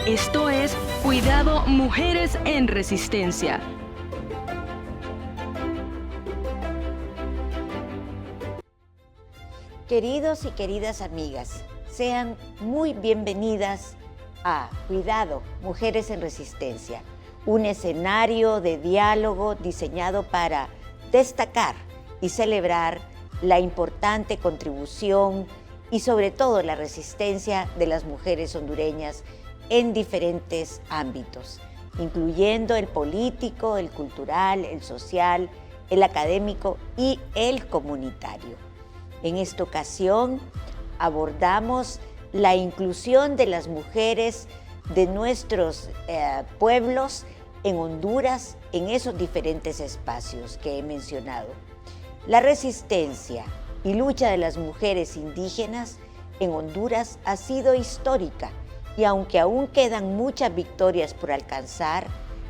Esto es Cuidado Mujeres en Resistencia. Queridos y queridas amigas, sean muy bienvenidas a Cuidado Mujeres en Resistencia, un escenario de diálogo diseñado para destacar y celebrar la importante contribución y sobre todo la resistencia de las mujeres hondureñas en diferentes ámbitos, incluyendo el político, el cultural, el social, el académico y el comunitario. En esta ocasión abordamos la inclusión de las mujeres de nuestros pueblos en Honduras en esos diferentes espacios que he mencionado. La resistencia y lucha de las mujeres indígenas en Honduras ha sido histórica y aunque aún quedan muchas victorias por alcanzar,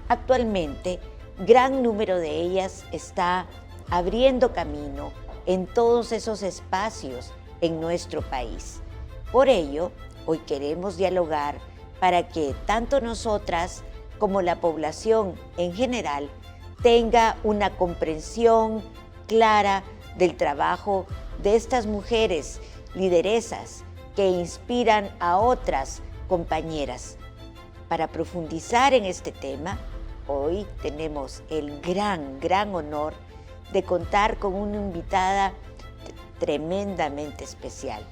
actualmente gran número de ellas está abriendo camino en todos esos espacios en nuestro país. Por ello, hoy queremos dialogar para que tanto nosotras como la población en general tenga una comprensión clara del trabajo de estas mujeres lideresas que inspiran a otras compañeras. Para profundizar en este tema, hoy tenemos el gran honor de contar con una invitada tremendamente especial,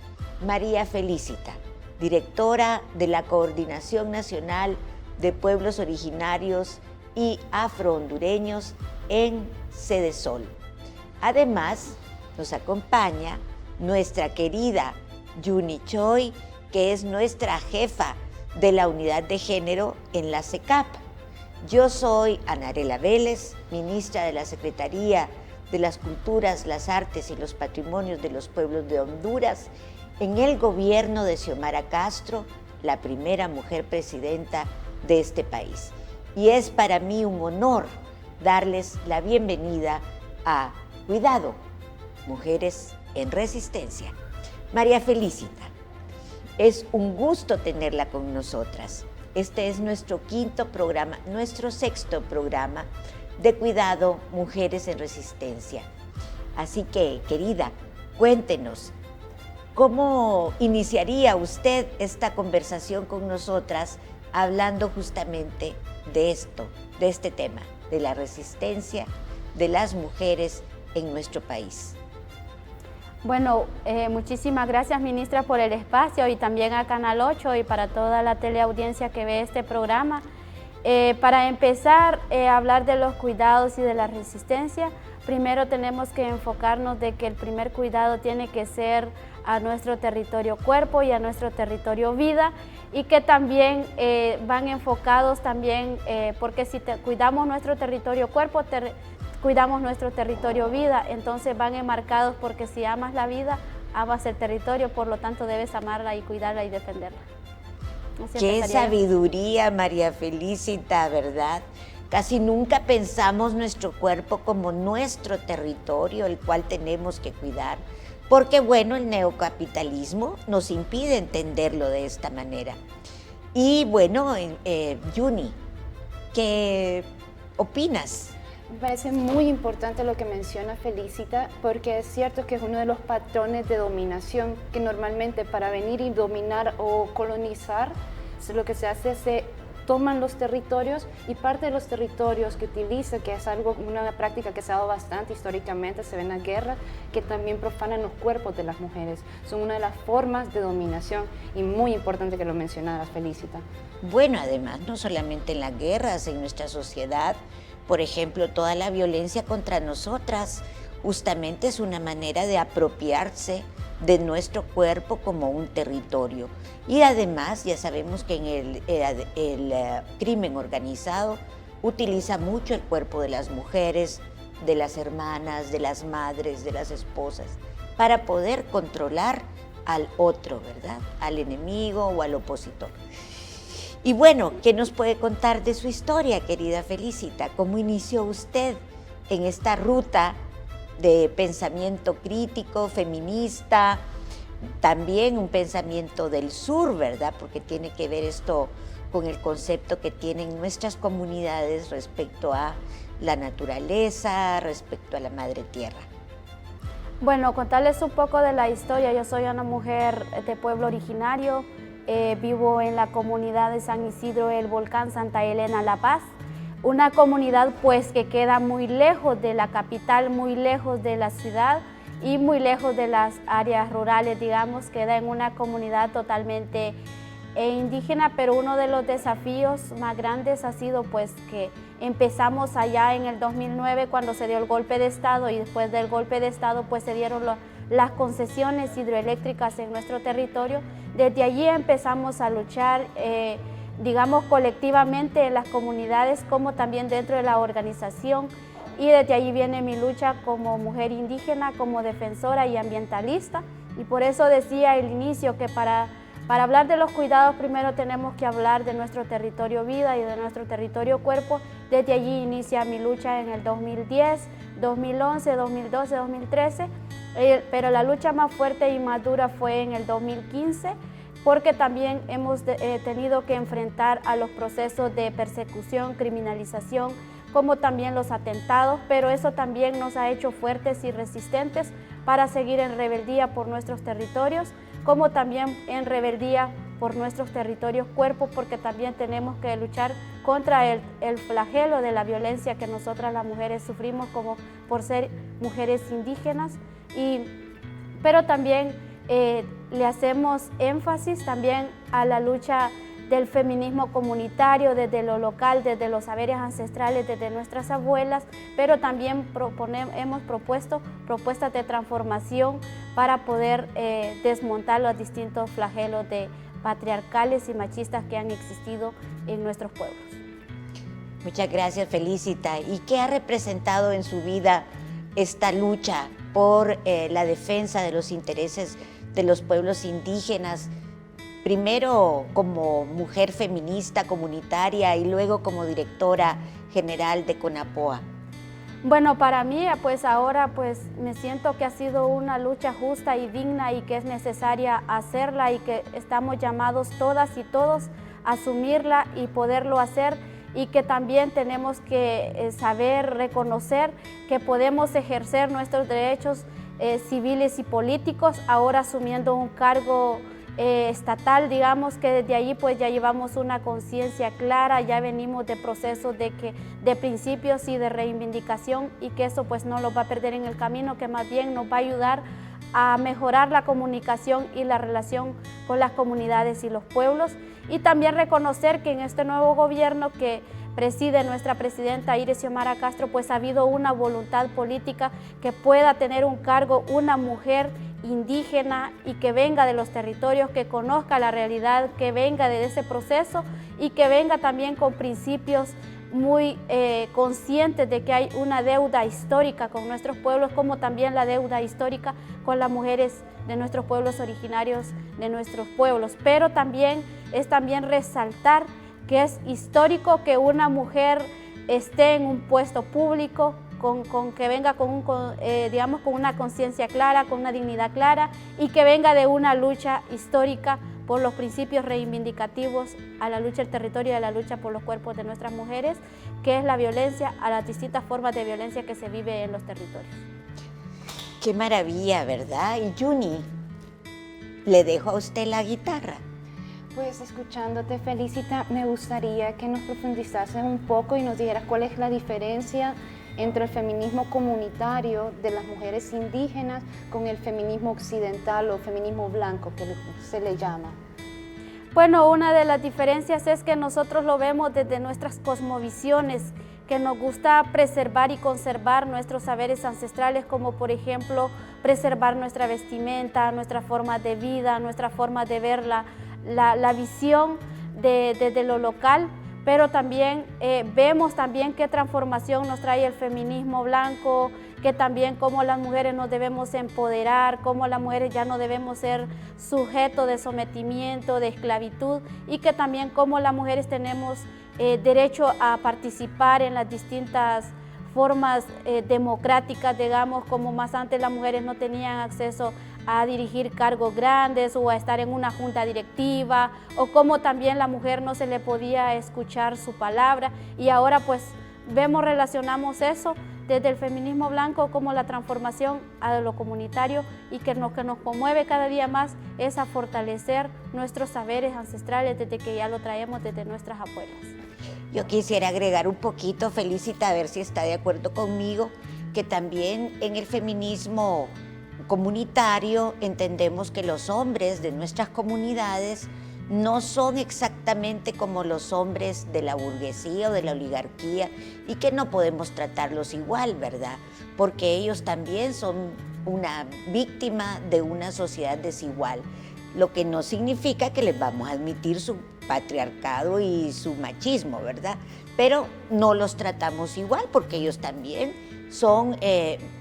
María Felicita, directora de la Coordinación Nacional de Pueblos Originarios y Afrohondureños en Cedesol. Además, nos acompaña nuestra querida Yuni Choi, que es nuestra jefa de la unidad de género en la CECAP. Yo soy Anarela Vélez, ministra de la Secretaría de las Culturas, las Artes y los Patrimonios de los Pueblos de Honduras en el gobierno de Xiomara Castro, la primera mujer presidenta de este país. Y es para mí un honor darles la bienvenida a Cuidado, Mujeres en Resistencia. María Felicita, es un gusto tenerla con nosotras. Este es nuestro sexto programa de Cuidado, Mujeres en Resistencia. Así que, querida, cuéntenos, ¿cómo iniciaría usted esta conversación con nosotras hablando justamente de este tema, de la resistencia de las mujeres en nuestro país? Bueno, muchísimas gracias, ministra, por el espacio y también a Canal 8 y para toda la teleaudiencia que ve este programa. Para empezar a hablar de los cuidados y de la resistencia, primero tenemos que enfocarnos de que el primer cuidado tiene que ser a nuestro territorio cuerpo y a nuestro territorio vida, y que también van enfocados también, porque si cuidamos nuestro territorio cuerpo, cuidamos nuestro territorio vida, entonces van enmarcados porque si amas la vida, amas el territorio, por lo tanto debes amarla y cuidarla y defenderla. Qué sabiduría, María Felicita, ¿verdad? Casi nunca pensamos nuestro cuerpo como nuestro territorio, el cual tenemos que cuidar, porque bueno, el neocapitalismo nos impide entenderlo de esta manera. Y bueno, Yuni, ¿qué opinas? Me parece muy importante lo que menciona Felicita, porque es cierto que es uno de los patrones de dominación que normalmente para venir y dominar o colonizar, lo que se hace es se toman los territorios y parte de los territorios que utiliza, que es una práctica que se ha dado bastante históricamente, se ven las guerras, que también profanan los cuerpos de las mujeres. Son una de las formas de dominación y muy importante que lo mencionaras, Felicita. Bueno, además, no solamente en las guerras, en nuestra sociedad, por ejemplo, toda la violencia contra nosotras justamente es una manera de apropiarse de nuestro cuerpo como un territorio. Y además ya sabemos que en el crimen organizado utiliza mucho el cuerpo de las mujeres, de las hermanas, de las madres, de las esposas, para poder controlar al otro, ¿verdad? Al enemigo o al opositor. Y bueno, ¿qué nos puede contar de su historia, querida Felicita? ¿Cómo inició usted en esta ruta de pensamiento crítico, feminista, también un pensamiento del sur, ¿verdad? Porque tiene que ver esto con el concepto que tienen nuestras comunidades respecto a la naturaleza, respecto a la madre tierra. Bueno, contarles un poco de la historia. Yo soy una mujer de pueblo originario, vivo en la comunidad de San Isidro del Volcán, Santa Elena, La Paz. Una comunidad pues que queda muy lejos de la capital, muy lejos de la ciudad y muy lejos de las áreas rurales, digamos, queda en una comunidad totalmente indígena, pero uno de los desafíos más grandes ha sido pues que empezamos allá en el 2009 cuando se dio el golpe de Estado, y después del golpe de Estado pues se dieron las concesiones hidroeléctricas en nuestro territorio. Desde allí empezamos a luchar, digamos, colectivamente en las comunidades como también dentro de la organización, y desde allí viene mi lucha como mujer indígena, como defensora y ambientalista. Y por eso decía al inicio que para hablar de los cuidados primero tenemos que hablar de nuestro territorio vida y de nuestro territorio cuerpo. Desde allí inicia mi lucha en el 2010, 2011, 2012, 2013, pero la lucha más fuerte y más dura fue en el 2015, porque también hemos tenido que enfrentar a los procesos de persecución, criminalización, como también los atentados, pero eso también nos ha hecho fuertes y resistentes para seguir en rebeldía por nuestros territorios, como también en rebeldía por nuestros territorios cuerpos, porque también tenemos que luchar contra el flagelo de la violencia que nosotras las mujeres sufrimos como por ser mujeres indígenas, pero también le hacemos énfasis también a la lucha del feminismo comunitario, desde lo local, desde los saberes ancestrales, desde nuestras abuelas, pero también hemos propuesto propuestas de transformación para poder desmontar los distintos flagelos patriarcales y machistas que han existido en nuestros pueblos. Muchas gracias, Felicita. ¿Y qué ha representado en su vida esta lucha por la defensa de los intereses de los pueblos indígenas? Primero como mujer feminista comunitaria y luego como directora general de CONAPOA. Bueno, para mí pues ahora pues me siento que ha sido una lucha justa y digna y que es necesaria hacerla, y que estamos llamados todas y todos a asumirla y poderlo hacer, y que también tenemos que saber reconocer que podemos ejercer nuestros derechos civiles y políticos ahora asumiendo un cargo estatal, digamos, que desde allí pues ya llevamos una conciencia clara, ya venimos de procesos de principios y de reivindicación, y que eso pues no lo va a perder en el camino, que más bien nos va a ayudar a mejorar la comunicación y la relación con las comunidades y los pueblos, y también reconocer que en este nuevo gobierno que preside nuestra presidenta Iris Xiomara Castro, pues ha habido una voluntad política que pueda tener un cargo una mujer indígena y que venga de los territorios, que conozca la realidad, que venga de ese proceso y que venga también con principios muy conscientes de que hay una deuda histórica con nuestros pueblos, como también la deuda histórica con las mujeres de nuestros pueblos originarios, de nuestros pueblos. Pero también es resaltar que es histórico que una mujer esté en un puesto público, que venga con una conciencia clara, con una dignidad clara, y que venga de una lucha histórica por los principios reivindicativos a la lucha del territorio y a la lucha por los cuerpos de nuestras mujeres, que es la violencia, a las distintas formas de violencia que se vive en los territorios. Qué maravilla, ¿verdad? Y Juni, le dejo a usted la guitarra. Pues escuchándote, Felicita, me gustaría que nos profundizases un poco y nos dijeras cuál es la diferencia entre el feminismo comunitario de las mujeres indígenas con el feminismo occidental o feminismo blanco, que se le llama. Bueno, una de las diferencias es que nosotros lo vemos desde nuestras cosmovisiones, que nos gusta preservar y conservar nuestros saberes ancestrales, como por ejemplo preservar nuestra vestimenta, nuestra forma de vida, nuestra forma de ver la visión desde lo local. Pero también vemos también qué transformación nos trae el feminismo blanco, que también cómo las mujeres nos debemos empoderar, cómo las mujeres ya no debemos ser sujetos de sometimiento, de esclavitud, y que también cómo las mujeres tenemos derecho a participar en las distintas formas democráticas, digamos, como más antes las mujeres no tenían acceso a dirigir cargos grandes o a estar en una junta directiva, o cómo también la mujer no se le podía escuchar su palabra, y ahora pues relacionamos eso desde el feminismo blanco como la transformación a lo comunitario, y que nos conmueve cada día más es a fortalecer nuestros saberes ancestrales desde que ya lo traemos desde nuestras abuelas. Yo quisiera agregar un poquito, Felicita, a ver si está de acuerdo conmigo, que también en el feminismo comunitario entendemos que los hombres de nuestras comunidades no son exactamente como los hombres de la burguesía o de la oligarquía, y que no podemos tratarlos igual, ¿verdad? Porque ellos también son una víctima de una sociedad desigual, lo que no significa que les vamos a admitir su patriarcado y su machismo, ¿verdad? Pero no los tratamos igual porque ellos también son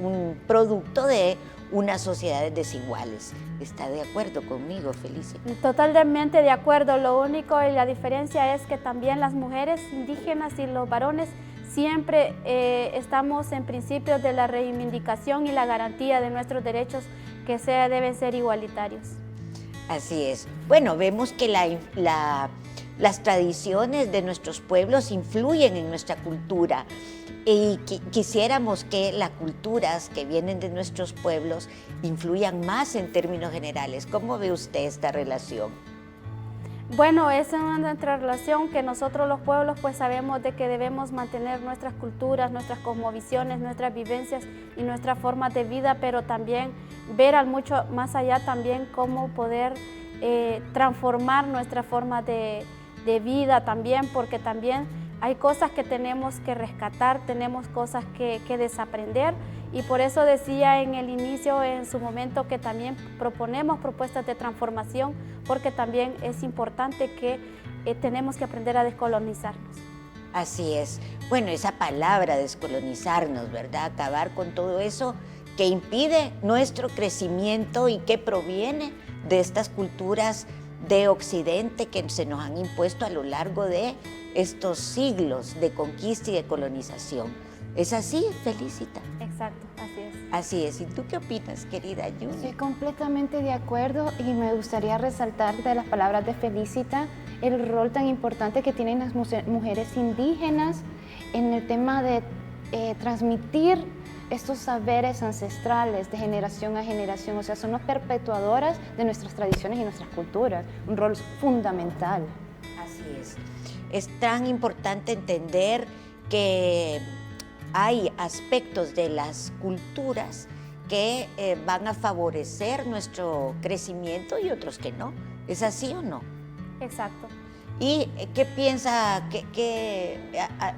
un producto de unas sociedades desiguales. ¿Está de acuerdo conmigo, Felicia? Totalmente de acuerdo. Lo único y la diferencia es que también las mujeres indígenas y los varones siempre estamos en principios de la reivindicación y la garantía de nuestros derechos, que deben ser igualitarios. Así es. Bueno, vemos que las tradiciones de nuestros pueblos influyen en nuestra cultura, y quisiéramos que las culturas que vienen de nuestros pueblos influyan más en términos generales. ¿Cómo ve usted esta relación? Bueno, es nuestra relación que nosotros los pueblos pues sabemos de que debemos mantener nuestras culturas, nuestras cosmovisiones, nuestras vivencias y nuestras formas de vida, pero también ver al mucho más allá también cómo poder transformar nuestra forma de vida también, porque también hay cosas que tenemos que rescatar, tenemos cosas que desaprender, y por eso decía en el inicio, en su momento, que también proponemos propuestas de transformación, porque también es importante que tenemos que aprender a descolonizarnos. Así es. Bueno, esa palabra descolonizarnos, ¿verdad? Acabar con todo eso que impide nuestro crecimiento y que proviene de estas culturas de Occidente que se nos han impuesto a lo largo de estos siglos de conquista y de colonización. ¿Es así, Felicita? Exacto, así es. Así es. ¿Y tú qué opinas, querida Juni? Estoy completamente de acuerdo, y me gustaría resaltar de las palabras de Felicita el rol tan importante que tienen las mujeres indígenas en el tema de transmitir estos saberes ancestrales de generación a generación. O sea, son las perpetuadoras de nuestras tradiciones y nuestras culturas, un rol fundamental. Así es. Es tan importante entender que hay aspectos de las culturas que van a favorecer nuestro crecimiento y otros que no. ¿Es así o no? Exacto. ¿Y qué piensa, qué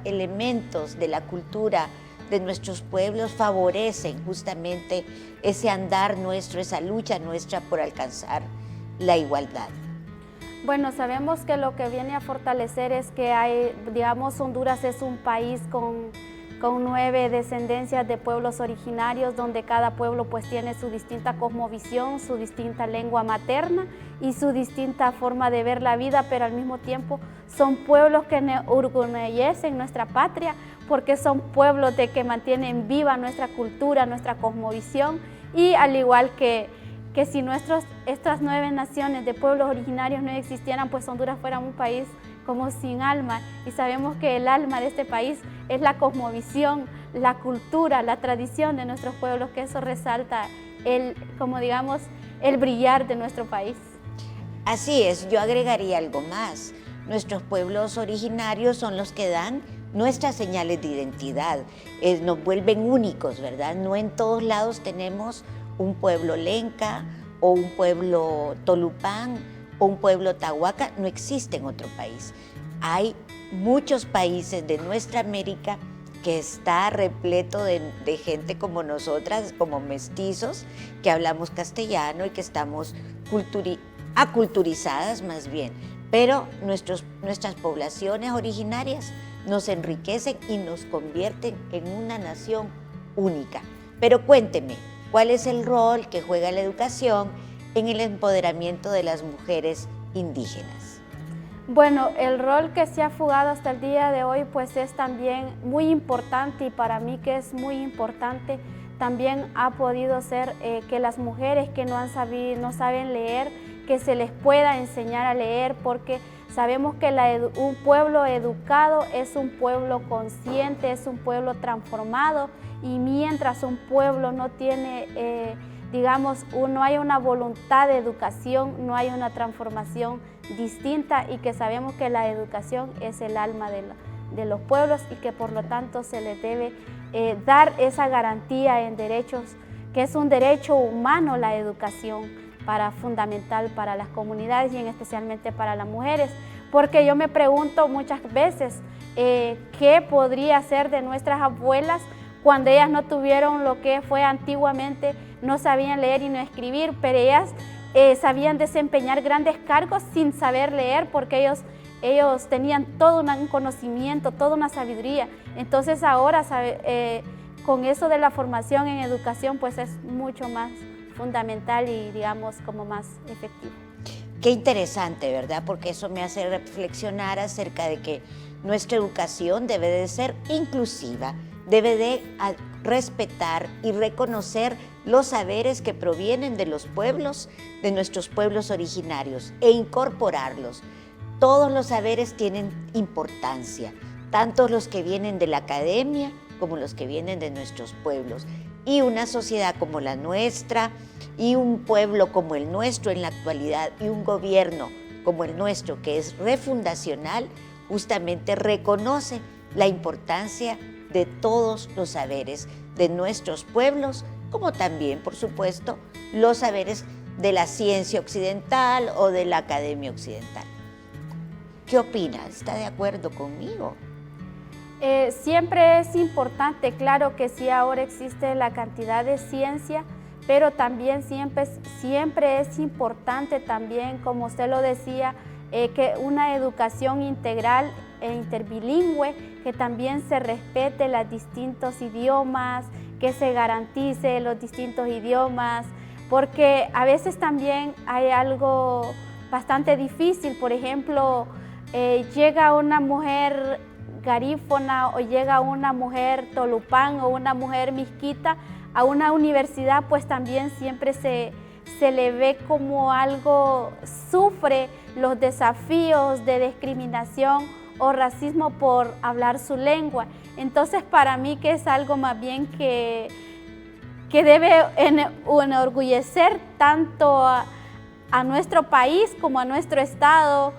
elementos de la cultura de nuestros pueblos favorecen justamente ese andar nuestro, esa lucha nuestra por alcanzar la igualdad? Bueno, sabemos que lo que viene a fortalecer es que Honduras es un país con 9 descendencias de pueblos originarios, donde cada pueblo pues tiene su distinta cosmovisión, su distinta lengua materna y su distinta forma de ver la vida, pero al mismo tiempo son pueblos que orgullecen nuestra patria, porque son pueblos que mantienen viva nuestra cultura, nuestra cosmovisión, y al igual que si estas 9 naciones de pueblos originarios no existieran, pues Honduras fuera un país como sin alma, y sabemos que el alma de este país es la cosmovisión, la cultura, la tradición de nuestros pueblos, que eso resalta el brillar de nuestro país. Así es, yo agregaría algo más. Nuestros pueblos originarios son los que dan nuestras señales de identidad, nos vuelven únicos, ¿verdad? No en todos lados tenemos un pueblo lenca o un pueblo tolupán o un pueblo tahuaca, no existe en otro país. Hay muchos países de nuestra América que está repleto de gente como nosotras, como mestizos, que hablamos castellano y que estamos aculturizadas más bien, pero nuestras poblaciones originarias nos enriquecen y nos convierten en una nación única. Pero cuénteme, ¿cuál es el rol que juega la educación en el empoderamiento de las mujeres indígenas? Bueno, el rol que se ha jugado hasta el día de hoy pues es también muy importante, y para mí que es muy importante también ha podido ser que las mujeres que no saben leer, que se les pueda enseñar a leer, porque sabemos que un pueblo educado es un pueblo consciente, es un pueblo transformado, y mientras un pueblo no tiene, no hay una voluntad de educación, no hay una transformación distinta, y que sabemos que la educación es el alma de los pueblos, y que por lo tanto se les debe dar esa garantía en derechos, que es un derecho humano la educación, fundamental para las comunidades y especialmente para las mujeres, porque yo me pregunto muchas veces qué podría ser de nuestras abuelas cuando ellas no tuvieron lo que fue antiguamente, no sabían leer y no escribir, pero ellas sabían desempeñar grandes cargos sin saber leer, porque ellos tenían todo un conocimiento, toda una sabiduría. Entonces ahora con eso de la formación en educación, pues es mucho más fundamental y como más efectivo. Qué interesante, ¿verdad? Porque eso me hace reflexionar acerca de que nuestra educación debe de ser inclusiva, debe de respetar y reconocer los saberes que provienen de los pueblos, de nuestros pueblos originarios, e incorporarlos. Todos los saberes tienen importancia, tanto los que vienen de la academia como los que vienen de nuestros pueblos. Y una sociedad como la nuestra, y un pueblo como el nuestro en la actualidad, y un gobierno como el nuestro, que es refundacional, justamente reconoce la importancia de todos los saberes de nuestros pueblos, como también, por supuesto, los saberes de la ciencia occidental o de la academia occidental. ¿Qué opina? ¿Está de acuerdo conmigo? Siempre es importante, claro que sí, ahora existe la cantidad de ciencia, pero también siempre es importante también, como usted lo decía, que una educación integral e interbilingüe, que también se respete los distintos idiomas, que se garantice los distintos idiomas, porque a veces también hay algo bastante difícil. Por ejemplo, llega una mujer garífuna o llega una mujer tolupán o una mujer misquita a una universidad, pues también siempre se le ve como algo, sufre los desafíos de discriminación o racismo por hablar su lengua. Entonces, para mí que es algo más bien que debe enorgullecer tanto a nuestro país como a nuestro estado,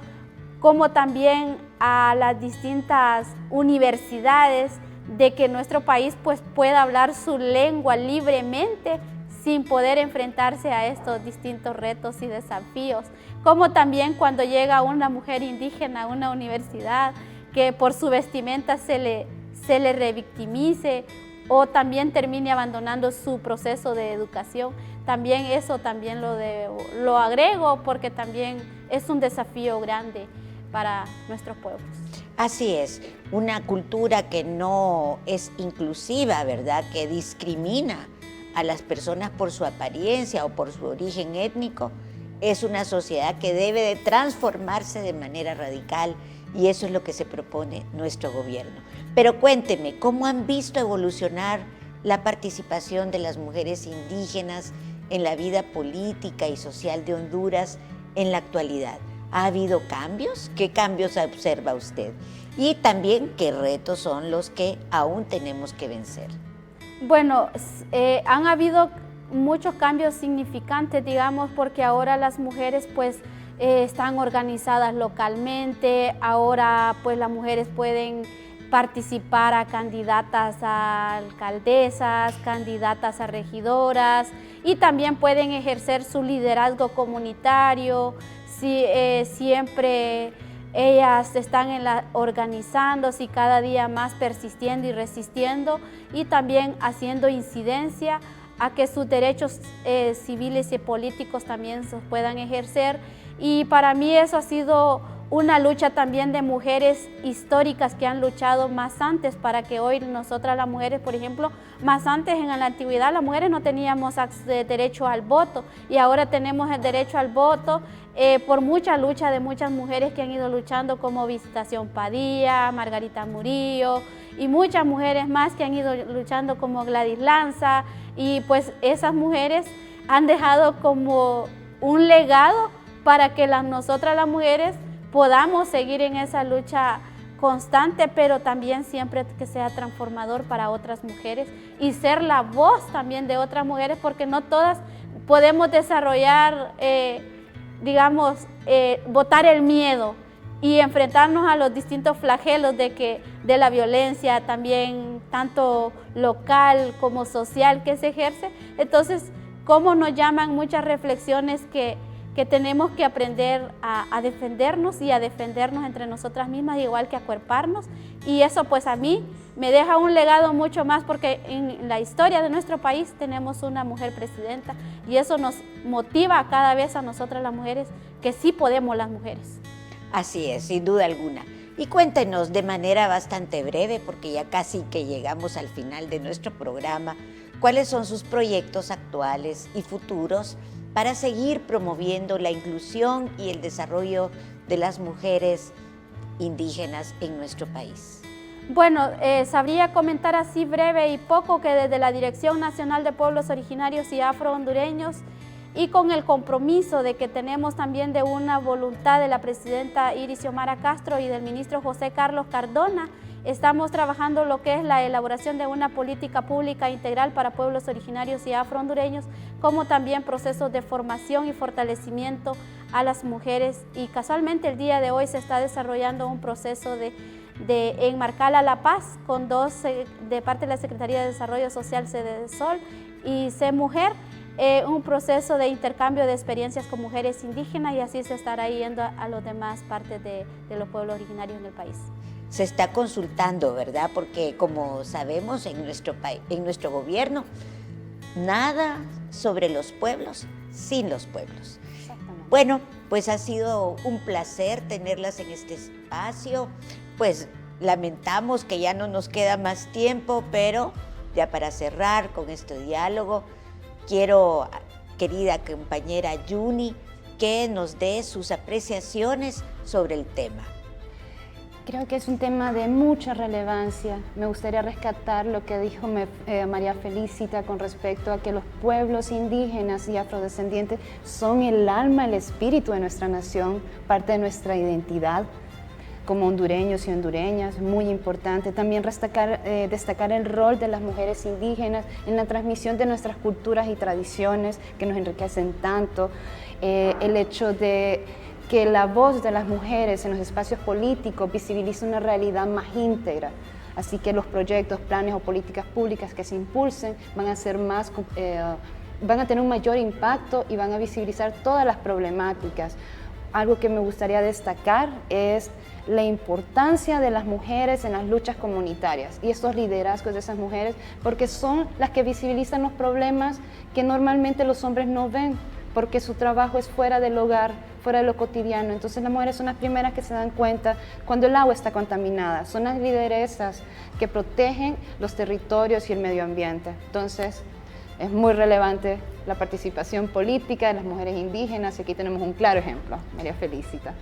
como también a las distintas universidades, de que nuestro país pues pueda hablar su lengua libremente sin poder enfrentarse a estos distintos retos y desafíos. Como también cuando llega una mujer indígena a una universidad, que por su vestimenta se le revictimice o también termine abandonando su proceso de educación. También eso también lo agrego, porque también es un desafío grande para nuestros pueblos. Así es, una cultura que no es inclusiva, ¿verdad?, que discrimina a las personas por su apariencia o por su origen étnico, es una sociedad que debe de transformarse de manera radical, y eso es lo que se propone nuestro gobierno. Pero cuénteme, ¿cómo han visto evolucionar la participación de las mujeres indígenas en la vida política y social de Honduras en la actualidad? ¿Ha habido cambios? ¿Qué cambios observa usted? Y también, ¿qué retos son los que aún tenemos que vencer? Bueno, han habido muchos cambios significantes, digamos, porque ahora las mujeres pues están organizadas localmente, ahora pues las mujeres pueden participar a candidatas a alcaldesas, candidatas a regidoras, y también pueden ejercer su liderazgo comunitario. Siempre ellas están organizándose y cada día más persistiendo y resistiendo, y también haciendo incidencia a que sus derechos civiles y políticos también se puedan ejercer. Y para mí eso ha sido una lucha también de mujeres históricas que han luchado más antes para que hoy nosotras las mujeres, por ejemplo, más antes en la antigüedad las mujeres no teníamos derecho al voto y ahora tenemos el derecho al voto por mucha lucha de muchas mujeres que han ido luchando como Visitación Padilla, Margarita Murillo y muchas mujeres más que han ido luchando como Gladys Lanza y pues esas mujeres han dejado como un legado para que nosotras las mujeres podamos seguir en esa lucha constante, pero también siempre que sea transformador para otras mujeres y ser la voz también de otras mujeres, porque no todas podemos desarrollar, botar el miedo y enfrentarnos a los distintos flagelos de la violencia, también tanto local como social que se ejerce. Entonces, cómo nos llaman muchas reflexiones que tenemos que aprender a defendernos y a defendernos entre nosotras mismas, igual que acuerparnos. Y eso pues a mí me deja un legado mucho más porque en la historia de nuestro país tenemos una mujer presidenta y eso nos motiva cada vez a nosotras las mujeres que sí podemos las mujeres. Así es, sin duda alguna. Y cuéntenos de manera bastante breve, porque ya casi que llegamos al final de nuestro programa, cuáles son sus proyectos actuales y futuros para seguir promoviendo la inclusión y el desarrollo de las mujeres indígenas en nuestro país. Bueno, sabría comentar así breve y poco que desde la Dirección Nacional de Pueblos Originarios y Afro-Hondureños y con el compromiso de que tenemos también de una voluntad de la presidenta Iris Xiomara Castro y del ministro José Carlos Cardona, estamos trabajando lo que es la elaboración de una política pública integral para pueblos originarios y afro-hondureños, como también procesos de formación y fortalecimiento a las mujeres. Y casualmente el día de hoy se está desarrollando un proceso de enmarcar la paz con dos de parte de la Secretaría de Desarrollo Social, CDSOL y CMujer, un proceso de intercambio de experiencias con mujeres indígenas y así se estará yendo a las demás partes de los pueblos originarios en el país. Se está consultando, ¿verdad? Porque como sabemos en nuestro gobierno, nada sobre los pueblos sin los pueblos. Bueno, pues ha sido un placer tenerlas en este espacio. Pues lamentamos que ya no nos queda más tiempo, pero ya para cerrar con este diálogo, quiero, querida compañera Yuni, que nos dé sus apreciaciones sobre el tema. Creo que es un tema de mucha relevancia. Me gustaría rescatar lo que dijo María Felicita con respecto a que los pueblos indígenas y afrodescendientes son el alma, el espíritu de nuestra nación, parte de nuestra identidad como hondureños y hondureñas, muy importante. También destacar el rol de las mujeres indígenas en la transmisión de nuestras culturas y tradiciones que nos enriquecen tanto. El hecho de que la voz de las mujeres en los espacios políticos visibiliza una realidad más íntegra. Así que los proyectos, planes o políticas públicas que se impulsen van a tener un mayor impacto y van a visibilizar todas las problemáticas. Algo que me gustaría destacar es la importancia de las mujeres en las luchas comunitarias y estos liderazgos de esas mujeres, porque son las que visibilizan los problemas que normalmente los hombres no ven, porque su trabajo es fuera del hogar, fuera de lo cotidiano. Entonces las mujeres son las primeras que se dan cuenta cuando el agua está contaminada, son las lideresas que protegen los territorios y el medio ambiente. Entonces es muy relevante la participación política de las mujeres indígenas y aquí tenemos un claro ejemplo. María Felicita.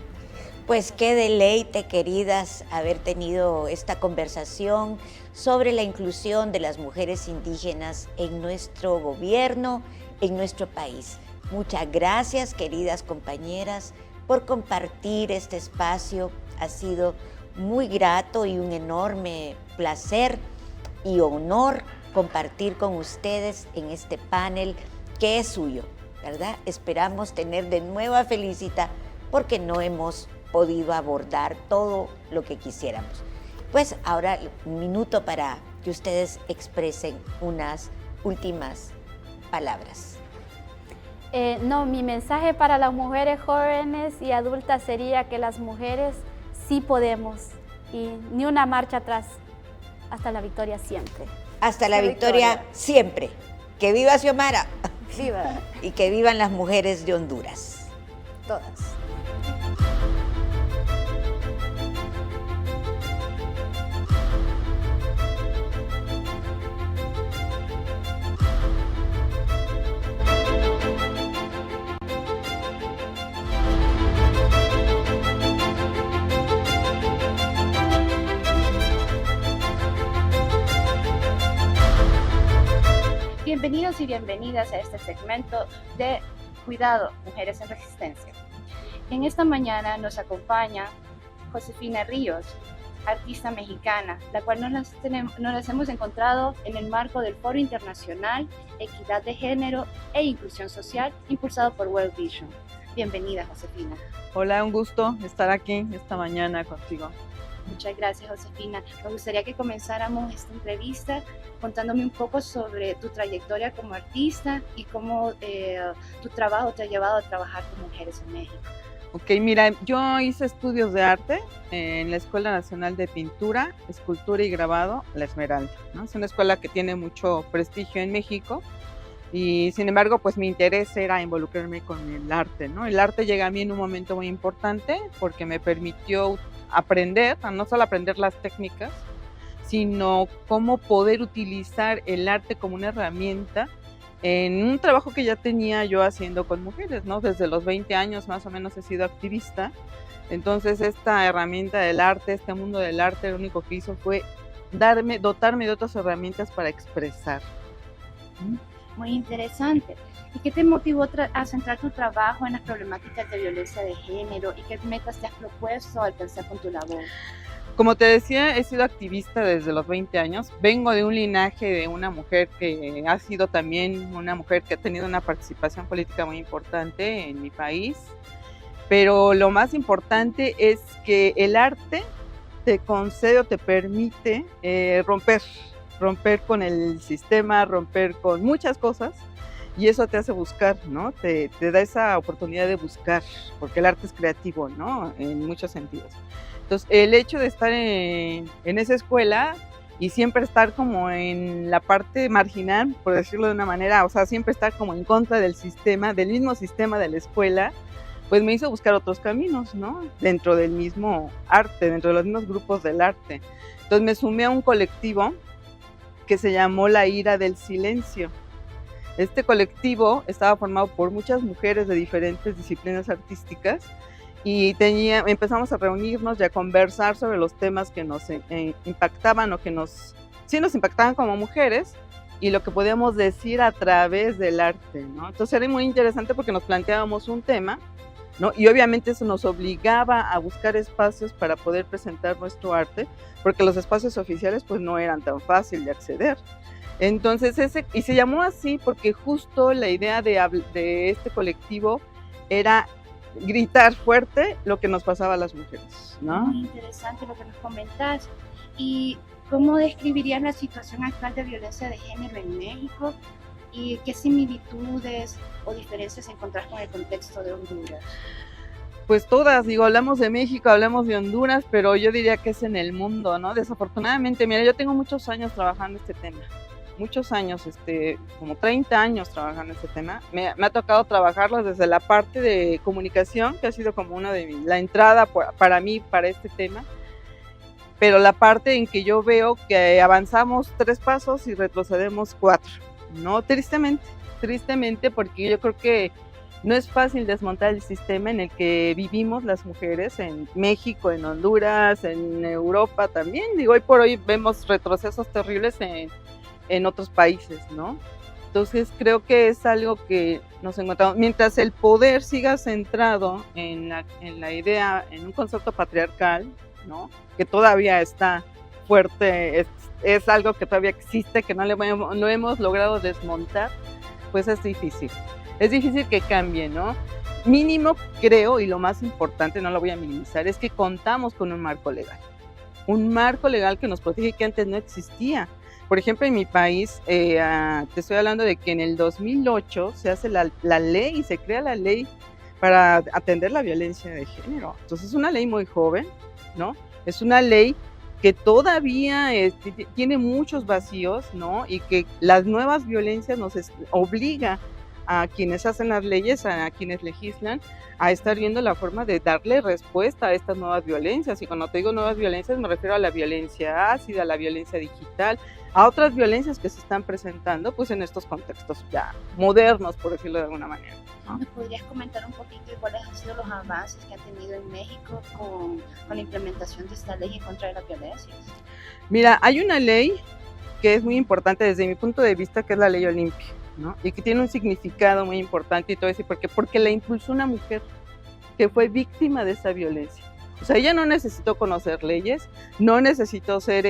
Pues qué deleite, queridas, haber tenido esta conversación sobre la inclusión de las mujeres indígenas en nuestro gobierno, en nuestro país. Muchas gracias, queridas compañeras, por compartir este espacio. Ha sido muy grato y un enorme placer y honor compartir con ustedes en este panel que es suyo, ¿verdad? Esperamos tener de nuevo a Felicita porque no hemos podido abordar todo lo que quisiéramos. Pues ahora un minuto para que ustedes expresen unas últimas palabras. Mi mensaje para las mujeres jóvenes y adultas sería que las mujeres sí podemos y ni una marcha atrás, hasta la victoria siempre. Hasta la victoria siempre. Que viva Xiomara. Viva. Y que vivan las mujeres de Honduras. Todas. Bienvenidos y bienvenidas a este segmento de Cuidado, Mujeres en Resistencia. En esta mañana nos acompaña Josefina Ríos, artista mexicana, la cual nos las hemos encontrado en el marco del Foro Internacional Equidad de Género e Inclusión Social, impulsado por World Vision. Bienvenida, Josefina. Hola, un gusto estar aquí esta mañana contigo. Muchas gracias, Josefina. Me gustaría que comenzáramos esta entrevista contándome un poco sobre tu trayectoria como artista y cómo tu trabajo te ha llevado a trabajar con mujeres en México. Ok, mira, yo hice estudios de arte en la Escuela Nacional de Pintura, Escultura y Grabado, La Esmeralda, ¿no? Es una escuela que tiene mucho prestigio en México y sin embargo, pues mi interés era involucrarme con el arte, ¿no? El arte llega a mí en un momento muy importante porque me permitió aprender, no solo aprender las técnicas, sino cómo poder utilizar el arte como una herramienta en un trabajo que ya tenía yo haciendo con mujeres, ¿no? Desde los 20 años más o menos he sido activista. Entonces esta herramienta del arte, este mundo del arte, lo único que hizo fue dotarme de otras herramientas para expresar. Muy interesante. ¿Y qué te motivó a centrar tu trabajo en las problemáticas de violencia de género y qué metas te has propuesto alcanzar con tu labor? Como te decía, he sido activista desde los 20 años. Vengo de un linaje de una mujer que ha sido también una mujer que ha tenido una participación política muy importante en mi país. Pero lo más importante es que el arte te concede o te permite romper con el sistema, romper con muchas cosas. Y eso te hace buscar, ¿no? Te da esa oportunidad de buscar, porque el arte es creativo, ¿no? En muchos sentidos. Entonces, el hecho de estar en esa escuela y siempre estar como en la parte marginal, por decirlo de una manera, o sea, siempre estar como en contra del sistema, del mismo sistema de la escuela, pues me hizo buscar otros caminos, ¿no? Dentro del mismo arte, dentro de los mismos grupos del arte. Entonces me sumé a un colectivo que se llamó La Ira del Silencio. Este colectivo estaba formado por muchas mujeres de diferentes disciplinas artísticas y empezamos a reunirnos y a conversar sobre los temas que nos impactaban o que nos impactaban como mujeres y lo que podíamos decir a través del arte, ¿no? Entonces era muy interesante porque nos planteábamos un tema, ¿no? Y obviamente eso nos obligaba a buscar espacios para poder presentar nuestro arte, porque los espacios oficiales pues no eran tan fáciles de acceder. Entonces y se llamó así porque justo la idea de este colectivo era gritar fuerte lo que nos pasaba a las mujeres, ¿no? Muy interesante lo que nos comentas. ¿Y cómo describirías la situación actual de violencia de género en México? ¿Y qué similitudes o diferencias encontrás con el contexto de Honduras? Pues todas, hablamos de México, hablamos de Honduras, pero yo diría que es en el mundo, ¿no? Desafortunadamente, mira, yo tengo muchos años trabajando este tema. Muchos años, como 30 años trabajando este tema. Me ha tocado trabajarlo desde la parte de comunicación, que ha sido como la entrada para mí, para este tema, pero la parte en que yo veo que avanzamos 3 pasos y retrocedemos 4, ¿no? Tristemente, porque yo creo que no es fácil desmontar el sistema en el que vivimos las mujeres en México, en Honduras, en Europa también. Hoy por hoy vemos retrocesos terribles en otros países, ¿no? Entonces creo que es algo que nos encontramos, mientras el poder siga centrado en la idea, en un concepto patriarcal, ¿no? Que todavía está fuerte, es algo que todavía existe, que no hemos logrado desmontar, pues es difícil que cambie, ¿no? Mínimo creo, y lo más importante, no lo voy a minimizar, es que contamos con un marco legal que nos protege, que antes no existía. Por ejemplo, en mi país, te estoy hablando de que en el 2008 se hace la ley, se crea la ley para atender la violencia de género. Entonces es una ley muy joven, ¿no? Es una ley que todavía tiene muchos vacíos, ¿no? Y que las nuevas violencias nos obliga a quienes hacen las leyes, a quienes legislan, a estar viendo la forma de darle respuesta a estas nuevas violencias. Y cuando te digo nuevas violencias me refiero a la violencia ácida, a la violencia digital, a otras violencias que se están presentando pues en estos contextos ya modernos, por decirlo de alguna manera, ¿no? ¿Nos podrías comentar un poquito de cuáles han sido los avances que han tenido en México con la implementación de esta ley en contra de la violencia? Mira, hay una ley que es muy importante desde mi punto de vista, que es la Ley Olimpia, ¿no? Y que tiene un significado muy importante y todo eso. ¿Por qué? Porque la impulsó una mujer que fue víctima de esa violencia. O sea, ella no necesitó conocer leyes, no necesitó ser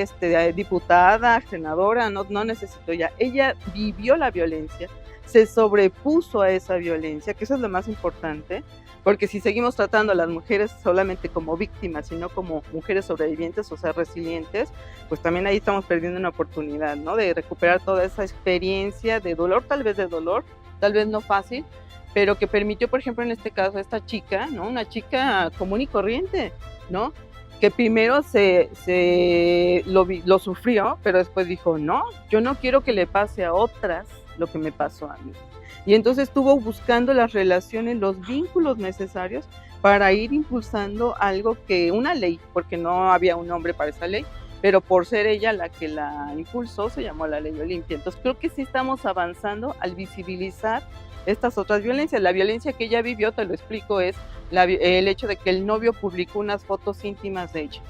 diputada, senadora, no necesitó ya. Ella vivió la violencia, se sobrepuso a esa violencia, que eso es lo más importante, porque si seguimos tratando a las mujeres solamente como víctimas, sino como mujeres sobrevivientes, o sea, resilientes, pues también ahí estamos perdiendo una oportunidad, ¿no? De recuperar toda esa experiencia de dolor, tal vez no fácil, pero que permitió, por ejemplo, en este caso, a esta chica, ¿no? Una chica común y corriente, ¿no? Que primero lo sufrió, pero después dijo, no, yo no quiero que le pase a otras lo que me pasó a mí. Y entonces estuvo buscando las relaciones, los vínculos necesarios para ir impulsando algo una ley, porque no había un nombre para esa ley, pero por ser ella la que la impulsó, se llamó la Ley Olimpia. Entonces creo que sí estamos avanzando al visibilizar estas otras violencias. La violencia que ella vivió, te lo explico, es el hecho de que el novio publicó unas fotos íntimas de ella,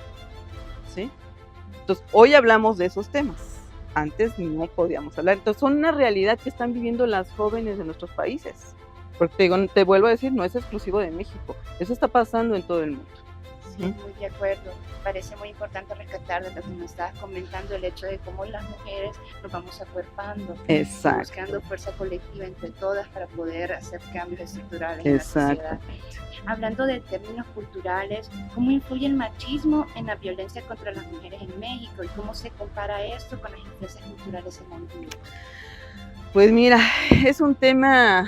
¿sí? Entonces, hoy hablamos de esos temas, antes no podíamos hablar. Entonces, son una realidad que están viviendo las jóvenes de nuestros países, porque te vuelvo a decir, no es exclusivo de México, eso está pasando en todo el mundo. Sí, muy de acuerdo. Parece muy importante rescatar de lo que nos estabas comentando, el hecho de cómo las mujeres nos vamos acuerpando, buscando fuerza colectiva entre todas para poder hacer cambios estructurales en la sociedad. Hablando de términos culturales, ¿cómo influye el machismo en la violencia contra las mujeres en México y cómo se compara esto con las influencias culturales en Honduras? Pues mira, es un tema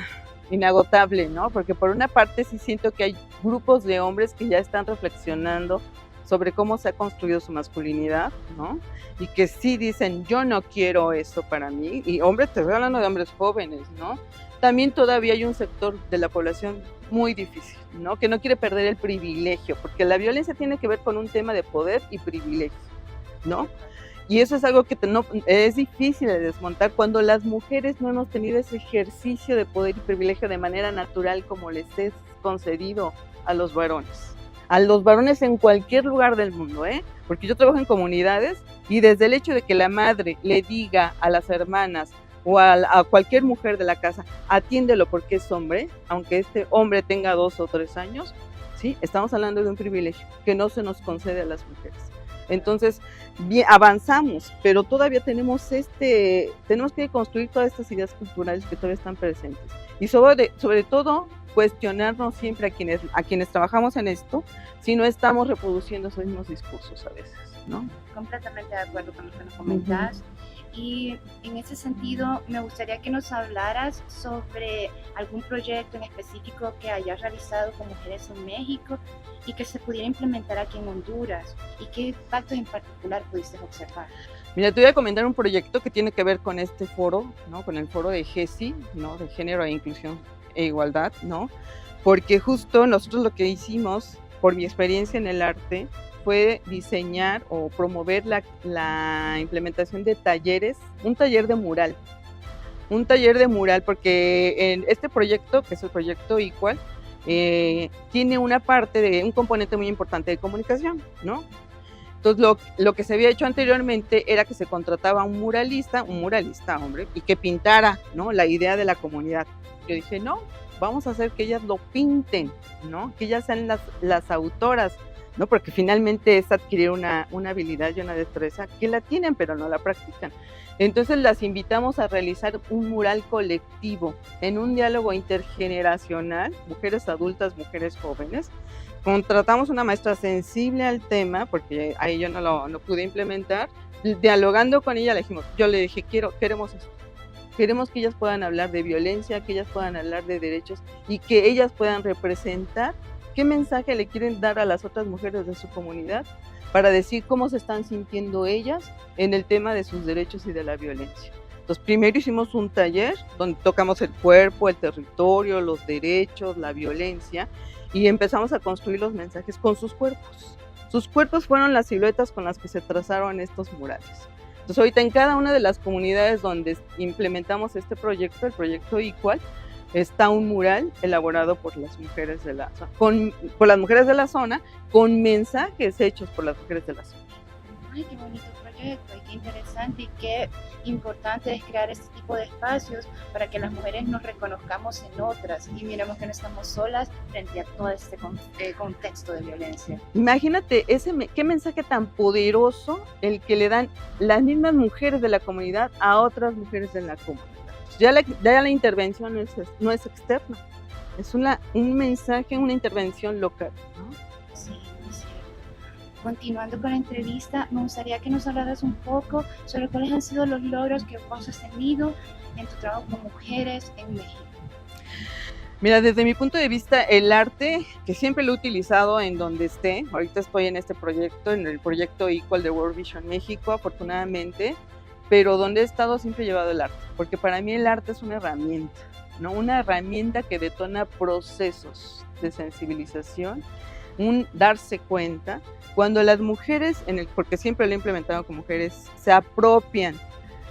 inagotable, ¿no? Porque por una parte sí siento que hay grupos de hombres que ya están reflexionando sobre cómo se ha construido su masculinidad, ¿no? Y que sí dicen, yo no quiero eso para mí. Y hombres, te estoy hablando de hombres jóvenes, ¿no? También todavía hay un sector de la población muy difícil, ¿no? Que no quiere perder el privilegio, porque la violencia tiene que ver con un tema de poder y privilegio, ¿no? Y eso es algo que es difícil de desmontar cuando las mujeres no hemos tenido ese ejercicio de poder y privilegio de manera natural como les es concedido a los varones. A los varones en cualquier lugar del mundo, porque yo trabajo en comunidades y desde el hecho de que la madre le diga a las hermanas o a cualquier mujer de la casa, atiéndelo porque es hombre, aunque este hombre tenga 2 o 3 años, ¿sí? Estamos hablando de un privilegio que no se nos concede a las mujeres. Entonces, bien, avanzamos, pero todavía tenemos que construir todas estas ideas culturales que todavía están presentes. Y sobre todo, cuestionarnos siempre a quienes trabajamos en esto, si no estamos reproduciendo esos mismos discursos a veces, ¿no? Completamente de acuerdo con lo que nos comentas. Y en ese sentido, me gustaría que nos hablaras sobre algún proyecto en específico que hayas realizado con mujeres en México y que se pudiera implementar aquí en Honduras, y qué impactos en particular pudiste observar. Mira, te voy a comentar un proyecto que tiene que ver con este foro, ¿no? Con el foro de GESI, ¿no? De Género e Inclusión e Igualdad, ¿no? Porque justo nosotros lo que hicimos, por mi experiencia en el arte, fue diseñar o promover la implementación de talleres, un taller de mural, porque en este proyecto, que es el proyecto Equal, tiene una parte de un componente muy importante de comunicación, ¿no? Entonces lo que se había hecho anteriormente era que se contrataba un muralista, hombre, y que pintara, ¿no? La idea de la comunidad. Yo dije, no, vamos a hacer que ellas lo pinten, ¿no? Que ellas sean las autoras, ¿no? Porque finalmente es adquirir una habilidad y una destreza que la tienen pero no la practican. Entonces las invitamos a realizar un mural colectivo en un diálogo intergeneracional, mujeres adultas, mujeres jóvenes. Contratamos una maestra sensible al tema, porque ahí yo no pude implementar. Dialogando con ella yo le dije, queremos esto. Queremos que ellas puedan hablar de violencia, que ellas puedan hablar de derechos y que ellas puedan representar qué mensaje le quieren dar a las otras mujeres de su comunidad para decir cómo se están sintiendo ellas en el tema de sus derechos y de la violencia. Entonces, primero hicimos un taller donde tocamos el cuerpo, el territorio, los derechos, la violencia, y empezamos a construir los mensajes con sus cuerpos. Sus cuerpos fueron las siluetas con las que se trazaron estos murales. Entonces, ahorita en cada una de las comunidades donde implementamos este proyecto, el proyecto Equal, está un mural elaborado por las mujeres de la zona, con mensajes hechos por las mujeres de la zona. Ay, qué bonito proyecto y qué interesante y qué importante es crear este tipo de espacios para que las mujeres nos reconozcamos en otras y miremos que no estamos solas frente a todo este contexto de violencia. Imagínate qué mensaje tan poderoso el que le dan las mismas mujeres de la comunidad a otras mujeres de la comunidad. Ya la intervención no es externa, es un mensaje, una intervención local, ¿no? Sí, muy cierto. Continuando con la entrevista, me gustaría que nos hablaras un poco sobre cuáles han sido los logros que vos has tenido en tu trabajo con mujeres en México. Mira, desde mi punto de vista, el arte, que siempre lo he utilizado en donde esté, ahorita estoy en este proyecto, en el proyecto Equal de World Vision México, afortunadamente, pero donde he estado siempre he llevado el arte, porque para mí el arte es una herramienta, ¿no? Una herramienta que detona procesos de sensibilización, un darse cuenta, cuando las mujeres, porque siempre lo he implementado con mujeres, se apropian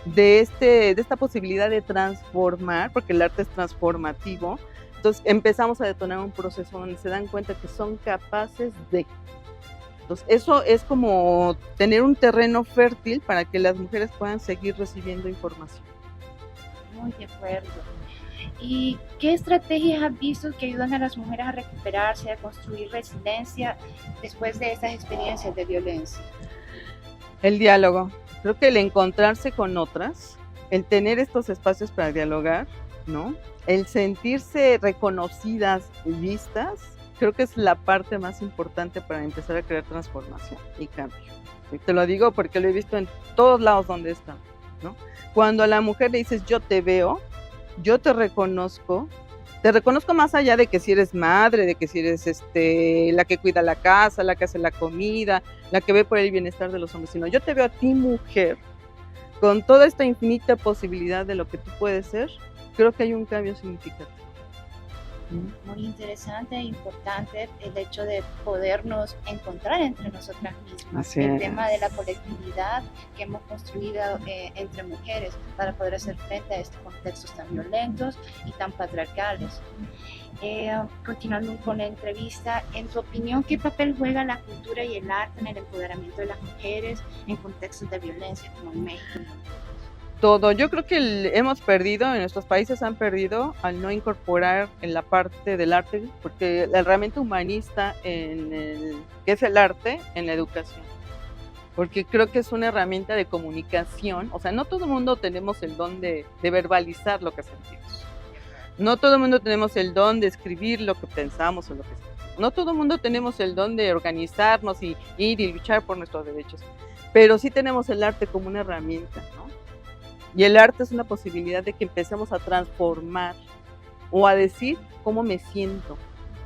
de esta posibilidad de transformar, porque el arte es transformativo, entonces empezamos a detonar un proceso donde se dan cuenta que son capaces de. Entonces eso es como tener un terreno fértil para que las mujeres puedan seguir recibiendo información. Muy de acuerdo. ¿Y qué estrategias has visto que ayudan a las mujeres a recuperarse, a construir resiliencia después de estas experiencias de violencia? El diálogo. Creo que el encontrarse con otras, el tener estos espacios para dialogar, ¿no? El sentirse reconocidas y vistas, creo que es la parte más importante para empezar a crear transformación y cambio. Y te lo digo porque lo he visto en todos lados donde estamos, ¿no? Cuando a la mujer le dices yo te veo, yo te reconozco más allá de que si eres madre, de que si eres la que cuida la casa, la que hace la comida, la que ve por el bienestar de los hombres, sino yo te veo a ti mujer, con toda esta infinita posibilidad de lo que tú puedes ser, creo que hay un cambio significativo. Muy interesante e importante el hecho de podernos encontrar entre nosotras mismas. Así el es. Tema de la colectividad que hemos construido entre mujeres para poder hacer frente a estos contextos tan violentos y tan patriarcales. Continuando con la entrevista, en tu opinión, ¿qué papel juega la cultura y el arte en el empoderamiento de las mujeres en contextos de violencia como en México? Todo. Yo creo que hemos perdido, en nuestros países han perdido al no incorporar en la parte del arte, porque la herramienta humanista que es el arte en la educación, porque creo que es una herramienta de comunicación, o sea, no todo el mundo tenemos el don de verbalizar lo que sentimos, no todo el mundo tenemos el don de escribir lo que pensamos o lo que sentimos, no todo el mundo tenemos el don de organizarnos y ir y luchar por nuestros derechos, pero sí tenemos el arte como una herramienta, ¿no? Y el arte es una posibilidad de que empecemos a transformar o a decir cómo me siento,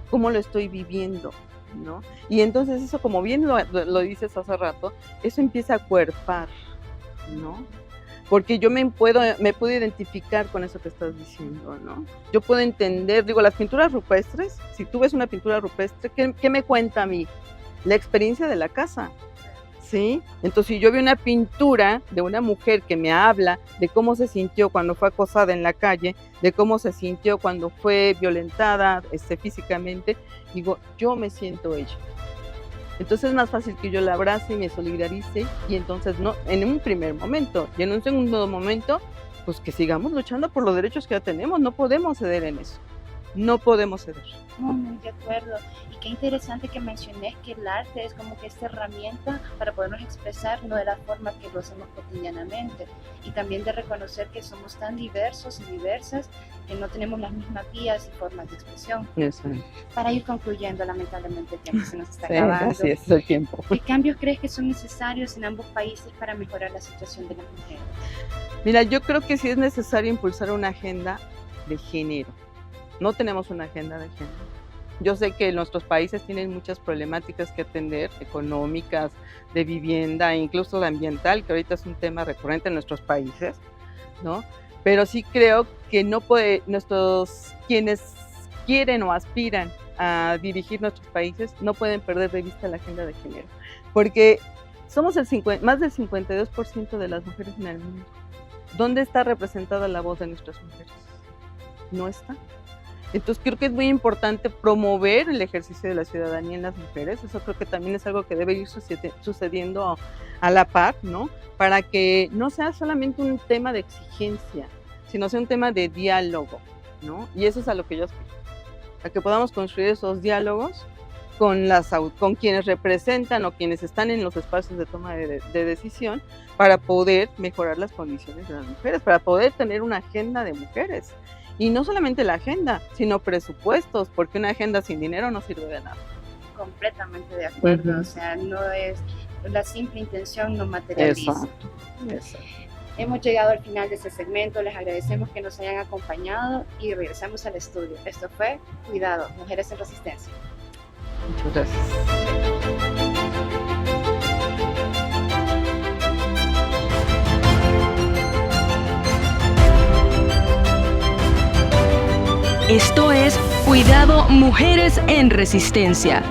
cómo lo estoy viviendo, ¿no? Y entonces eso, como bien lo dices hace rato, eso empieza a cuerpar, ¿no? Porque yo me puedo identificar con eso que estás diciendo, ¿no? Yo puedo entender, las pinturas rupestres, si tú ves una pintura rupestre, ¿qué me cuenta a mí? La experiencia de la casa. ¿Sí? Entonces, si yo veo una pintura de una mujer que me habla de cómo se sintió cuando fue acosada en la calle, de cómo se sintió cuando fue violentada físicamente, digo, yo me siento ella. Entonces es más fácil que yo la abrace y me solidarice, y entonces no, en un primer momento, y en un segundo momento, pues que sigamos luchando por los derechos que ya tenemos, no podemos ceder en eso. No podemos ceder. Muy de acuerdo. Y qué interesante que mencioné que el arte es como que esta herramienta para podernos expresar, no de la forma que lo hacemos cotidianamente. Y también de reconocer que somos tan diversos y diversas que no tenemos las mismas vías y formas de expresión. Eso. Para ir concluyendo, lamentablemente el tiempo se nos está acabando. Así es el tiempo. ¿Qué cambios crees que son necesarios en ambos países para mejorar la situación de las mujeres? Mira, yo creo que sí es necesario impulsar una agenda de género. No tenemos una agenda de género. Yo sé que nuestros países tienen muchas problemáticas que atender, económicas, de vivienda, incluso la ambiental, que ahorita es un tema recurrente en nuestros países, ¿no? Pero sí creo que quienes quieren o aspiran a dirigir nuestros países no pueden perder de vista la agenda de género, porque somos más del 52% de las mujeres en el mundo. ¿Dónde está representada la voz de nuestras mujeres? No está. Entonces creo que es muy importante promover el ejercicio de la ciudadanía en las mujeres. Eso creo que también es algo que debe ir sucediendo a la par, ¿no? Para que no sea solamente un tema de exigencia, sino sea un tema de diálogo, ¿no? Y eso es a lo que yo aspiro, a que podamos construir esos diálogos con quienes representan o quienes están en los espacios de toma de decisión, para poder mejorar las condiciones de las mujeres, para poder tener una agenda de mujeres. Y no solamente la agenda, sino presupuestos, porque una agenda sin dinero no sirve de nada. Completamente de acuerdo, o sea, no es la simple intención, no materializa. Exacto. Hemos llegado al final de este segmento, les agradecemos que nos hayan acompañado y regresamos al estudio. Esto fue Cuidado, Mujeres en Resistencia. Muchas gracias. Esto es Cuidado, Mujeres en Resistencia.